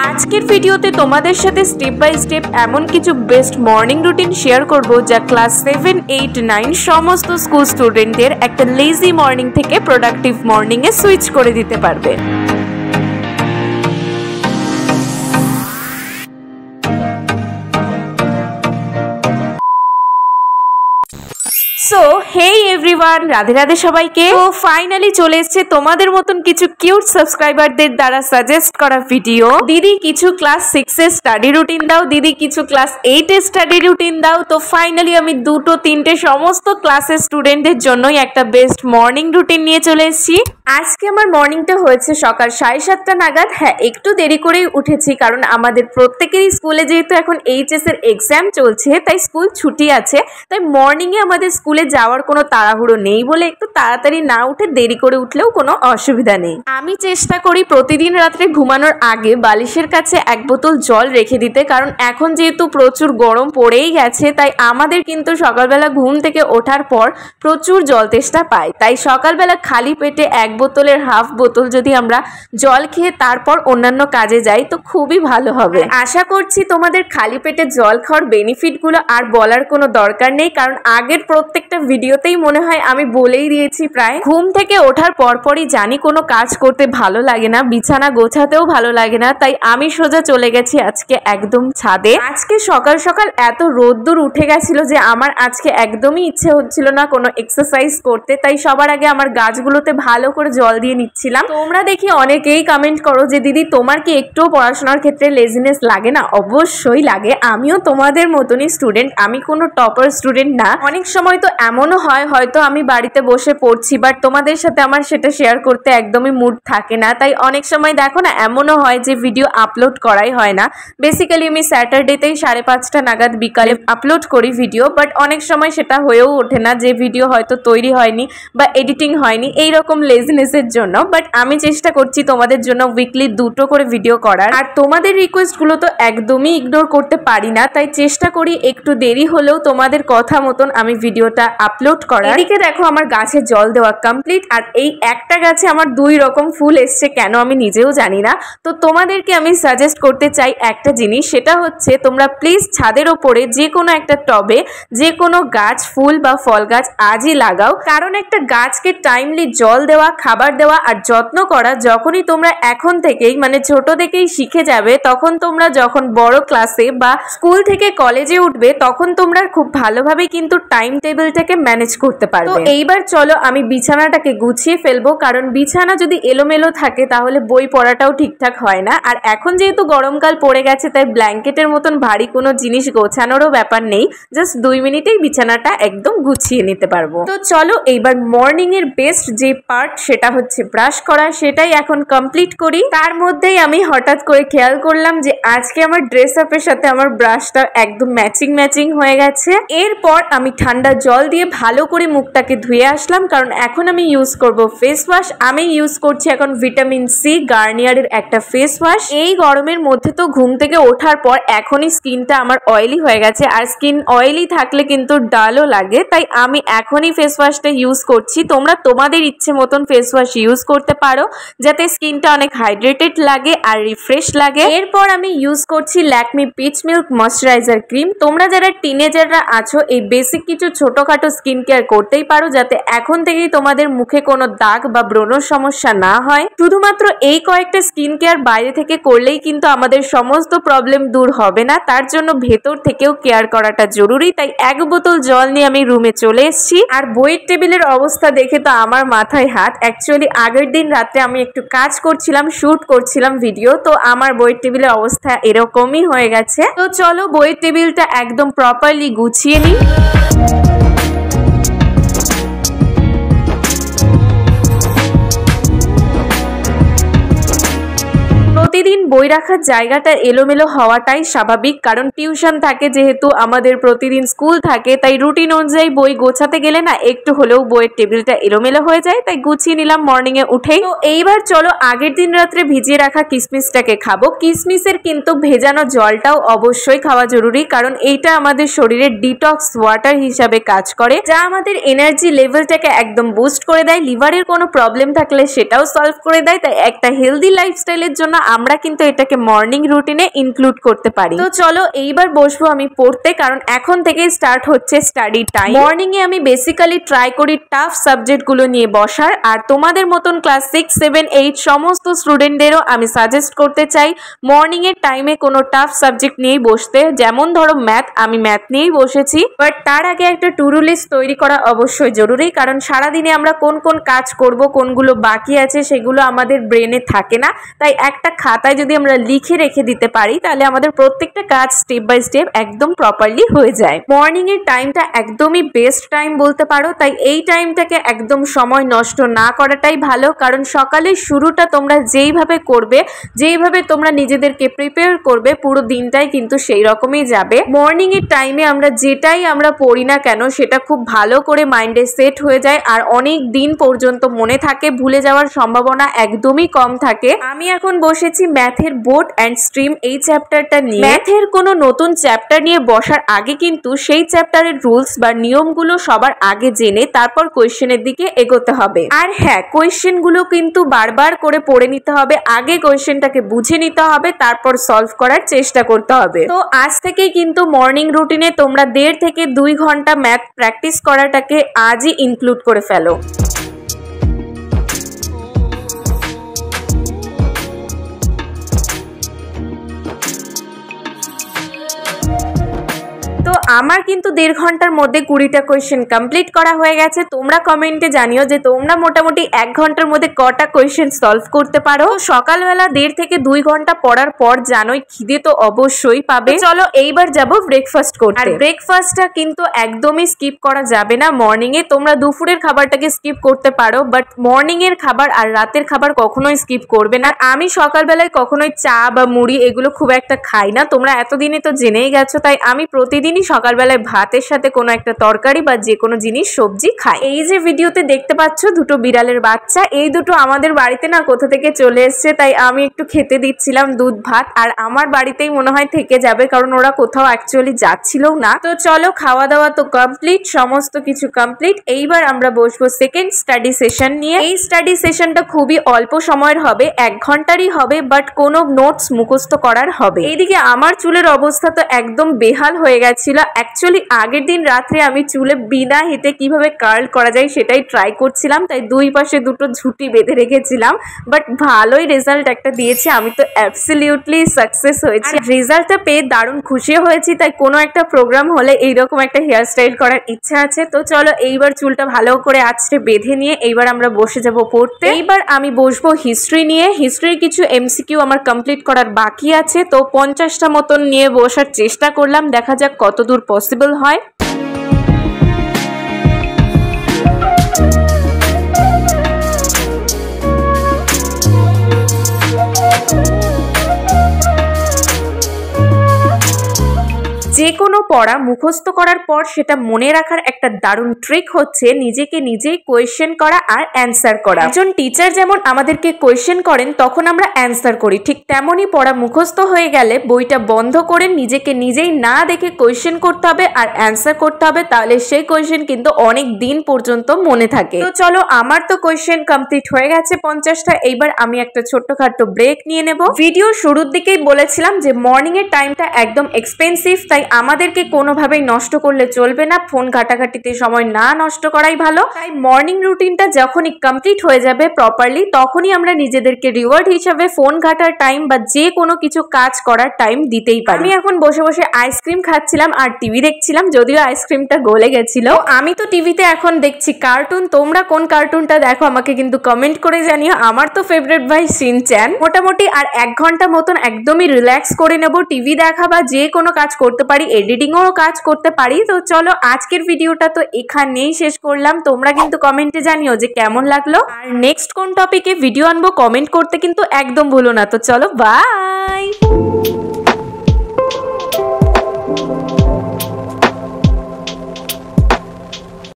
আজকের ভিডিওতে তোমাদের সাথে স্টেপ বাই স্টেপ এমন কিছু বেস্ট মর্নিং রুটিন শেয়ার করব যা ক্লাস 7, 8, 9 সমস্ত স্কুল স্টুডেন্টদের একটা লেজি মর্নিং থেকে প্রোডাক্টিভ মর্নিং এ সুইচ করে দিতে পারবে। So hey everyone, Radhe Radhe সবাইকে। তো ফাইনালি চলে এসেছে তোমাদের মতন কিছু কিউট সাবস্ক্রাইবারদের দ্বারা সাজেস্ট করা ভিডিও। দিদি কিছু ক্লাস 6 এর স্টাডি রুটিন দাও, দিদি কিছু ক্লাস 8 এর স্টাডি রুটিন দাও। তো ফাইনালি আমি 2-3টে সমস্ত ক্লাসের স্টুডেন্টদের জন্যই একটা বেস্ট মর্নিং রুটিন নিয়ে চলে এসেছি। আজকে আমার মর্নিংটা হয়েছে সকাল 7:30 নাগাদ। হ্যাঁ, একটু দেরি করেই উঠেছি কারণ আমাদের প্রত্যেকেরই স্কুলে যেহেতু এখন এইচএস এর এক্সাম চলছে তাই স্কুল ছুটি আছে, তাই মর্নিং এ আমাদের স্কুলে যাওয়ার কোনো তাড়াহুড়ো নেই বলে একটু তাড়াতাড়ি না উঠে দেরি করে উঠলেও কোনো অসুবিধা নেই। আমি চেষ্টা করি প্রতিদিন রাত্রে ঘুমানোর আগে বালিশের কাছে 1 বোতল জল রেখে দিতে, কারণ এখন যেহেতু প্রচুর গরম পড়েই গেছে তাই আমাদের কিন্তু সকালবেলা ঘুম থেকে ওঠার পর প্রচুর জল তেষ্টা পায়। তাই সকালবেলা খালি পেটে 1 বোতলের হাফ বোতল যদি আমরা জল খেয়ে তারপর অন্যান্য কাজে যাই তো খুবই ভালো হবে। আশা করছি তোমাদের খালি পেটে জল খাওয়ার বেনিফিটগুলো আর বলার কোনো দরকার নেই, কারণ আগের প্রত্যেকটা ভিডিওতেই মনে হয় আমি বলেই দিয়েছি। প্রায় ঘুম থেকে ওঠার পরপরই জানি কোনো কাজ করতে ভালো লাগে না, বিছানা গোছাতেও ভালো লাগে না, তাই আমি সোজা চলে গেছি আজকে একদম ছাদে। আজকে সকাল সকাল এত রোদ্দুর উঠে গেছিল যে আমার আজকে একদমই ইচ্ছে হচ্ছিল না কোনো এক্সারসাইজ করতে, তাই সবার আগে আমার গাছগুলোতে ভালো করে জল দিয়ে নিচ্ছিলাম। তোমরা দেখি অনেকেই কমেন্ট করো যে দিদি তোমার কি একটু পড়াশোনার ক্ষেত্রে লেজিনেস লাগে না? অবশ্যই লাগে, আমিও তোমাদের মতনই স্টুডেন্ট, আমি কোনো টপার স্টুডেন্ট না। অনেক সময় তো এমনও হয় হয়তো আমি বাড়িতে বসে পড়ছি বাট তোমাদের সাথে আমার সেটা শেয়ার করতে একদমই মুড থাকে না, তাই অনেক সময় দেখো না এমনও হয় যে ভিডিও আপলোড করাই হয় না। বেসিক্যালি আমি স্যাটারডেতেই 5:30 নাগাদ বিকালে আপলোড করি ভিডিও, বাট অনেক সময় সেটা হয়েও ওঠে না, যে ভিডিও হয়তো তৈরি হয়নি বা এডিটিং হয়নি এইরকম লেজিনেসের জন্য। বাট আমি চেষ্টা করছি তোমাদের জন্য উইকলি 2টো করে ভিডিও করার, আর তোমাদের রিকোয়েস্টগুলো তো একদমই ইগনোর করতে পারি না, তাই চেষ্টা করি একটু দেরি হলেও তোমাদের কথা মতন আমি ভিডিওটা আপলোড করার। এদিকে দেখো আমার গাছে জল দেওয়া কমপ্লিট, আর এই একটা গাছে আমার 2 রকম ফুল এসছে, কেন আমি নিজেও জানি না। তো তোমাদেরকে আমি সাজেস্ট করতে চাই একটা জিনিস, সেটা হচ্ছে তোমরা প্লিজ ছাদের ওপরে যে কোনো একটা টবে যে কোনো গাছ, ফুল বা ফল গাছ আজই লাগাও, কারণ একটা গাছকে টাইমলি জল দেওয়া, খাবার দেওয়া আর যত্ন করা যখনই তোমরা এখন থেকেই মানে ছোট থেকেই শিখে যাবে, তখন তোমরা যখন বড় ক্লাসে বা স্কুল থেকে কলেজে উঠবে তখন তোমরা খুব ভালোভাবে কিন্তু টাইম টেবিলটাকে ম্যানেজ করতে পারবে। তো এইবার চলো আমি বিছানাটাকে গুছিয়ে ফেলবো, কারণ বিছানা যদি এলোমেলো থাকে তাহলে বই পড়াটাও ঠিকঠাক হয় না। আর এখন যেহেতু গরমকাল পড়ে গেছে তাই ব্ল্যাঙ্কেটের মতন ভারী কোনো জিনিস গোছানোরও ব্যাপার নেই, জাস্ট 2 মিনিটেই বিছানাটা একদম গুছিয়ে নিতে পারবো। তো চলো এইবার মর্নিং এর বেস্ট যে পার্ট সেটা হচ্ছে ব্রাশ করা, সেটাই এখন কমপ্লিট করি। তার মধ্যেই আমি হঠাৎ করে খেয়াল করলাম যে আজকে আমার ড্রেস আপের সাথে আমার ব্রাশটা একদম ম্যাচিং হয়ে গেছে। এরপর আমি ঠান্ডা জল দিয়ে ভালো করে মুখটাকে ধুয়ে আসলাম, কারণ এখন আমি ইউজ করব ফেস ওয়াশ। আমি ইউজ করছি এখন ভিটামিন সি গার্নিয়ারের একটা ফেস ওয়াশ। এই গরমের মধ্যে তো ঘুম থেকে ওঠার পর এখনই স্কিনটা আমার অয়েলি হয়ে গেছে, আর স্কিন অয়েলি থাকলে কিন্তু ডালও লাগে, তাই আমি এখনই ফেস ওয়াশটা ইউজ করছি। তোমরা তোমাদের ইচ্ছে মতন ফেস ওয়াশ ইউজ করতে পারো যাতে স্কিনটা অনেক হাইড্রেটেড লাগে আর রিফ্রেশ লাগে। এরপর আমি ইউজ করছি Lakme pitch milk moisturiser cream. তোমরা যারা টিনেজাররা আছো এই বেসিক কিছু ছোটখাটো স্কিন কেয়ার করতেই পারো যাতে এখন থেকেই তোমাদের মুখে কোনো দাগ বা ব্রণর সমস্যা না হয়। শুধুমাত্র এই কয়েকটা স্কিন কেয়ার বাইরে থেকে করলেই কিন্তু আমাদের সমস্ত প্রবলেম দূর হবে না, তার জন্য ভেতর থেকেও কেয়ার করাটা জরুরি। তাই 1 বোতল জল নিয়ে আমি রুমে চলে এসেছি। আর বইয়ের টেবিলের অবস্থা দেখে তো আমার মাথায় হাত। অ্যাকচুয়ালি আগের দিন রাতে আমি একটু কাজ করছিলাম, শুট করছিলাম ভিডিও, তো আমার বইয়ের টেবিলের অবস্থা এরকমই হয়ে গেছে। তো চলো বইয়ের টেবিলটা একদম প্রপারলি গুছিয়ে নিই। প্রতিদিন বই রাখার জায়গাটা এলোমেলো হওয়াটাই স্বাভাবিক, কারণ টিউশন থাকে যেহেতু, আমাদের প্রতিদিন স্কুল থাকে, তাই রুটিন অনুযায়ী বই গোছাতে গেলে না একটু হলেও বইয়ের টেবিলটা এলোমেলো হয়ে যায়, তাই গুছিয়ে নিলাম মর্নিং এ উঠেই। তো এইবার চলো আগের দিন রাত্রে ভিজিয়ে রাখা কিসমিসটাকে খাবো। কিসমিসের কিন্তু ভেজানো জলটাও অবশ্যই খাওয়া জরুরি, কারণ এইটা আমাদের শরীরের ডিটক্স ওয়াটার হিসাবে কাজ করে, যা আমাদের এনার্জি লেভেলটাকে একদম বুস্ট করে দেয়। লিভারের কোনো প্রবলেম থাকলে সেটাও সলভ করে দেয়। তাই একটা হেলদি লাইফস্টাইলের জন্য আমরা আমরা কিন্তু এটাকে মর্নিং রুটিনে ইনক্লুড করতে পারি। তো চলো এইবার বসবো আমি পড়তে, কারণ এখন থেকেই স্টার্ট হচ্ছে স্টাডি টাইম। মর্নিং এ আমি বেসিক্যালি ট্রাই করি টাফ সাবজেক্ট গুলো নিয়ে বসার, আর তোমাদের মতন ক্লাস 6, 7, 8 সমস্ত স্টুডেন্টদেরও আমি সাজেস্ট করতে চাই মর্নিং এর টাইমে কোনো টাফ সাবজেক্ট নিয়েই বসতে। যেমন ধরো ম্যাথ, আমি ম্যাথ নিয়েই বসেছি, বাট তার আগে একটা টু ডু লিস্ট তৈরি করা অবশ্যই জরুরি, কারণ সারাদিনে আমরা কোন কোন কাজ করব, কোনগুলো বাকি আছে সেগুলো আমাদের ব্রেনে থাকে না। তাই একটা খাতায় যদি আমরা লিখে রেখে দিতে পারি তাহলে আমাদের প্রত্যেকটা কাজ স্টেপ বাই স্টেপ একদম প্রপারলি হয়ে যায়। মর্নিং এর টাইমটা একদমই বেস্ট টাইম বলতে পারো, তাই এই টাইমটাকে একদম সময় নষ্ট না করাটাই ভালো, কারণ সকালের শুরুটা তোমরা যেইভাবে করবে, যেইভাবে তোমরা নিজেদেরকে প্রিপেয়ার করবে, পুরো দিনটাই কিন্তু সেই রকমই যাবে। মর্নিং এর টাইমে আমরা যেটাই আমরা পড়ি না কেন সেটা খুব ভালো করে মাইন্ডে সেট হয়ে যায়, আর অনেক দিন পর্যন্ত মনে থাকে, ভুলে যাওয়ার সম্ভাবনা একদমই কম থাকে। আমি এখন বসেছি ম্যাথের বোর্ড অ্যান্ড স্ট্রিম এই চ্যাপ্টারটা নিয়ে। ম্যাথের কোনো নতুন চ্যাপ্টার নিয়ে বসার আগে কিন্তু সেই চ্যাপ্টারের রুলস বা নিয়মগুলো সবার আগে জেনে তারপর কোয়েশ্চেনের দিকে এগোতে হবে। আর হ্যাঁ, কোয়েশ্চেনগুলো কিন্তু বারবার করে পড়ে নিতে হবে, আগে কোয়েশ্চেনটাকে বুঝে নিতে হবে, তারপর সলভ করার চেষ্টা করতে হবে। তো আজ থেকেই কিন্তু মর্নিং রুটিনে তোমরা 1.5 থেকে 2 ঘন্টা ম্যাথ প্র্যাকটিস করাটাকে আজই ইনক্লুড করে ফেলো। তো আমার কিন্তু 1.5 ঘন্টার মধ্যে 20টা কোয়েশ্চেন কমপ্লিট করা হয়ে গেছে। তোমরা কমেন্টে জানিও যে তোমরা মোটামুটি 1 ঘন্টার মধ্যে কটা কোয়েশ্চেন সলভ করতে পারো। সকালবেলা 1.5 থেকে 2 ঘন্টা পড়ার পর জানোই খিদে তো অবশ্যই পাবে। চলো এইবার যাব ব্রেকফাস্ট করতে। আর ব্রেকফাস্টটা কিন্তু একদমই স্কিপ করা যাবে না মর্নিং এ। তোমরা দুপুরের খাবারটাকে স্কিপ করতে পারো, বাট মর্নিং এর খাবার আর রাতের খাবার কখনোই স্কিপ করবে না। আমি সকালবেলায় কখনোই চা বা মুড়ি এগুলো খুব একটা খাই না, তোমরা এতদিনে তো জেনেই গেছো। তাই আমি প্রতিদিন সকালবেলায় ভাতের সাথে কোনো একটা তরকারি বা যে কোনো জিনিস সবজি খাই। এই যে ভিডিওতে দেখতে পাচ্ছ দুটো বিড়ালের বাচ্চা, এই দুটো আমাদের বাড়িতে না কোথা থেকে চলে এসছে, তাই আমি একটু খেতে দিচ্ছিলাম দুধ ভাত। আর আমার বাড়িতেই মনে হয় থেকে যাবে, কারণ ওরা কোথাও অ্যাকচুয়ালি যাচ্ছিলও না। তো চলো, খাওয়া দাওয়া তো কমপ্লিট, সমস্ত কিছু কমপ্লিট। এইবার আমরা বসবো সেকেন্ড স্টাডি সেশন নিয়ে। এই স্টাডি সেশনটা খুবই অল্প সময়ের হবে, 1 ঘন্টারই হবে, বাট কোনো নোটস মুখস্থ করার হবে। এইদিকে আমার চুলের অবস্থা তো একদম বেহাল হয়ে গেছিল। অ্যাকচুয়ালি আগের দিন রাত্রে আমি চুলে বিনা হিতে কিভাবে কার্ল করা যায় সেটাই ট্রাই করছিলাম, তাই দুই পাশে দুটো ঝুঁটি বেঁধে রেখেছিলাম, বাট ভালোই রেজাল্ট একটা দিয়েছে। আমি তো অ্যাবসলিউটলি সাকসেস হয়েছি। রেজাল্টটা পেয়ে দারুণ খুশি হয়েছি, তাই কোনো একটা প্রোগ্রাম হলে এইরকম একটা হেয়ার স্টাইল করার ইচ্ছা আছে। তো চলো এইবার চুলটা ভালো করে আঁচড়ে বেঁধে নিয়ে এইবার আমরা বসে যাব পড়তে। এইবার আমি বসবো হিস্ট্রি নিয়ে। হিস্ট্রির কিছু এমসিকিউ আমার কমপ্লিট করার বাকি আছে, তো 50টা মতন নিয়ে বসার চেষ্টা করলাম, দেখা যাক কতদূর পসিবল হয়। যে কোনো পড়া মুখস্থ করার পর সেটা মনে রাখার একটা দারুণ ট্রিক হচ্ছে নিজেকে নিজেই কোয়েশ্চেন করা আর অ্যান্সার করা। একজন টিচার যেমন আমাদেরকে কোয়েশ্চেন করেন তখন আমরা অ্যান্সার করি, ঠিক তেমনই পড়া মুখস্থ হয়ে গেলে বইটা বন্ধ করে নিজেকে নিজেই না দেখে কোয়েশ্চেন করতে হবে আর অ্যান্সার করতে হবে, তাহলে সেই কোয়েশ্চেন কিন্তু অনেক দিন পর্যন্ত মনে থাকে। তো চলো, আমার তো কোয়েশ্চেন কমপ্লিট হয়ে গেছে 50টা। এইবার আমি একটা ছোট্টখাটো ব্রেক নিয়ে নেব। ভিডিও শুরুর দিকেই বলেছিলাম যে মর্নিং এর টাইমটা একদম এক্সপেন্সিভ, তাই আমাদেরকে কোনোভাবেই নষ্ট করলে চলবে না। ফোন ঘাটাঘাটিতে সময় না নষ্ট করাই ভালো। তাই মর্নিং রুটিনটা যখনই কমপ্লিট হয়ে যাবে প্রপারলি, তখনই আমরা নিজেদেরকে রিওয়ার্ড হিসাবে ফোন ঘাটার টাইম বা যে কোনো কিছু কাজ করার টাইম দিতেই পারি। আমি এখন বসে বসে আইসক্রিম খাচ্ছিলাম আর টিভি দেখছিলাম, যদিও আইসক্রিমটা গলে গেছিল। আমি তো টিভিতে এখন দেখছি কার্টুন। তোমরা কোন কার্টুনটা দেখো আমাকে কিন্তু কমেন্ট করে জানিও। আমার তো ফেভারিট ভাই শিনচ্যান। মোটামুটি আর 1 ঘন্টা মতন একদমই রিল্যাক্স করে নেব, টিভি দেখা বা যে কোনো কাজ করতে পারি, এডিটিংও কাজ করতে পারি। তো চলো, আজকের ভিডিওটা তো এখানেই শেষ করলাম। তোমরা কিন্তু কমেন্টে জানিও যে কেমন লাগলো, আর নেক্সট কোন টপিকে ভিডিও আনবো কমেন্ট করতে কিন্তু একদম ভুলো না। তো চলো, বাই।